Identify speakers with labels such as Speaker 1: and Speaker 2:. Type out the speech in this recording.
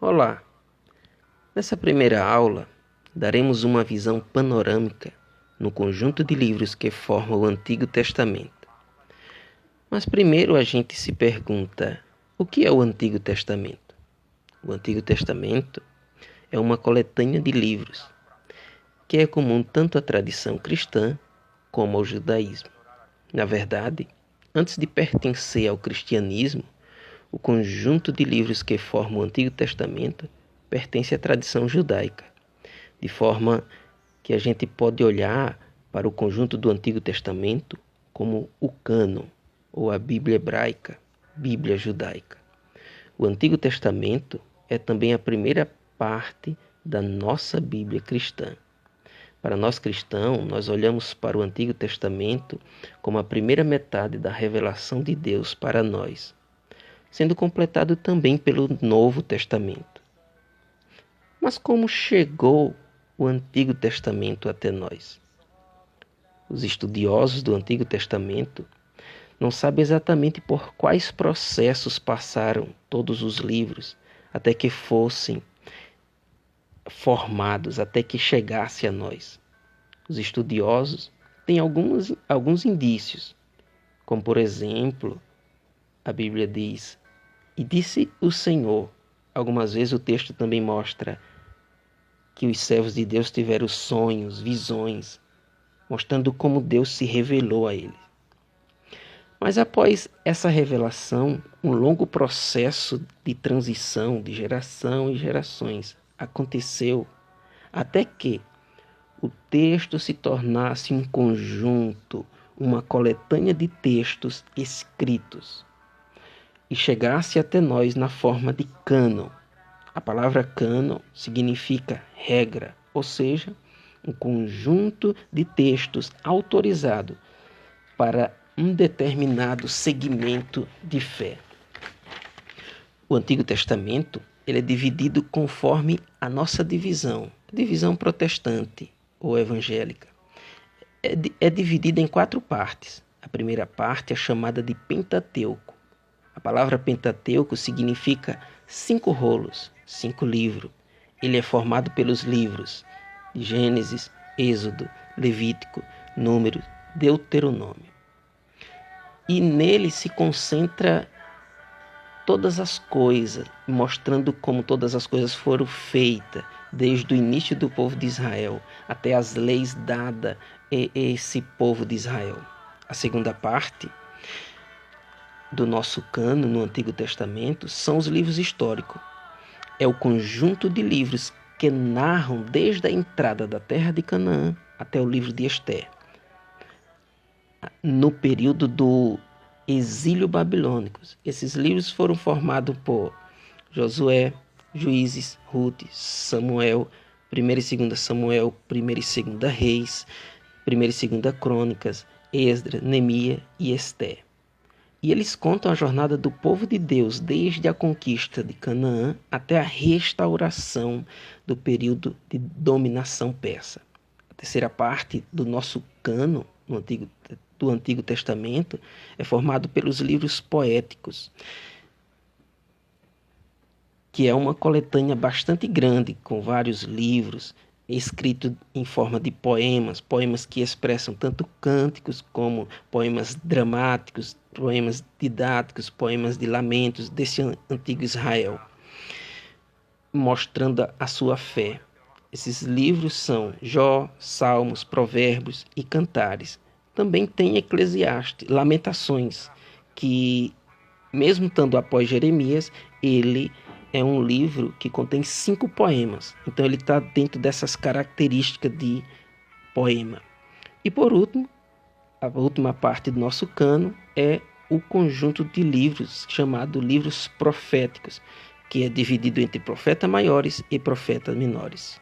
Speaker 1: Olá! Nessa primeira aula, daremos uma visão panorâmica no conjunto de livros que formam o Antigo Testamento. Mas primeiro a gente se pergunta, o que é o Antigo Testamento? O Antigo Testamento é uma coletânea de livros que é comum tanto à tradição cristã como ao judaísmo. Na verdade, antes de pertencer ao cristianismo, o conjunto de livros que formam o Antigo Testamento pertence à tradição judaica, de forma que a gente pode olhar para o conjunto do Antigo Testamento como o cânon, ou a Bíblia hebraica, Bíblia judaica. O Antigo Testamento é também a primeira parte da nossa Bíblia cristã. Para nós cristãos, nós olhamos para o Antigo Testamento como a primeira metade da revelação de Deus para nós, sendo completado também pelo Novo Testamento. Mas como chegou o Antigo Testamento até nós? Os estudiosos do Antigo Testamento não sabem exatamente por quais processos passaram todos os livros até que fossem formados, até que chegasse a nós. Os estudiosos têm alguns indícios, como por exemplo, a Bíblia diz: "E disse o Senhor". Algumas vezes o texto também mostra que os servos de Deus tiveram sonhos, visões, mostrando como Deus se revelou a eles. Mas após essa revelação, um longo processo de transição de geração em gerações aconteceu até que o texto se tornasse um conjunto, uma coletânea de textos escritos e chegasse até nós na forma de cânon. A palavra cânon significa regra, ou seja, um conjunto de textos autorizado para um determinado segmento de fé. O Antigo Testamento ele é dividido conforme a nossa divisão protestante ou evangélica. É dividido em 4 partes. A primeira parte é chamada de Pentateuco. A palavra Pentateuco significa 5 rolos, 5 livros. Ele é formado pelos livros de Gênesis, Êxodo, Levítico, Números, Deuteronômio. E nele se concentra todas as coisas, mostrando como todas as coisas foram feitas, desde o início do povo de Israel até as leis dadas a esse povo de Israel. A segunda parte do nosso cânon no Antigo Testamento são os livros históricos. É o conjunto de livros que narram desde a entrada da terra de Canaã até o livro de Ester, no período do exílio babilônico. Esses livros foram formados por Josué, Juízes, Ruth, Samuel, 1 e 2 Samuel, 1 e 2 Reis, 1 e 2 Crônicas, Esdras, Neemias e Ester. E eles contam a jornada do povo de Deus desde a conquista de Canaã até a restauração do período de dominação persa. A terceira parte do nosso cânon do Antigo Testamento é formado pelos livros poéticos, que é uma coletânea bastante grande, com vários livros escritos em forma de poemas que expressam tanto cânticos como poemas dramáticos, poemas didáticos, poemas de lamentos desse antigo Israel, mostrando a sua fé. Esses livros são Jó, Salmos, Provérbios e Cantares. Também tem Eclesiastes, Lamentações, que mesmo estando após Jeremias, ele é um livro que contém 5 poemas. Então ele está dentro dessas características de poema. E por último, a última parte do nosso cânon é o conjunto de livros chamado livros proféticos, que é dividido entre profetas maiores e profetas menores.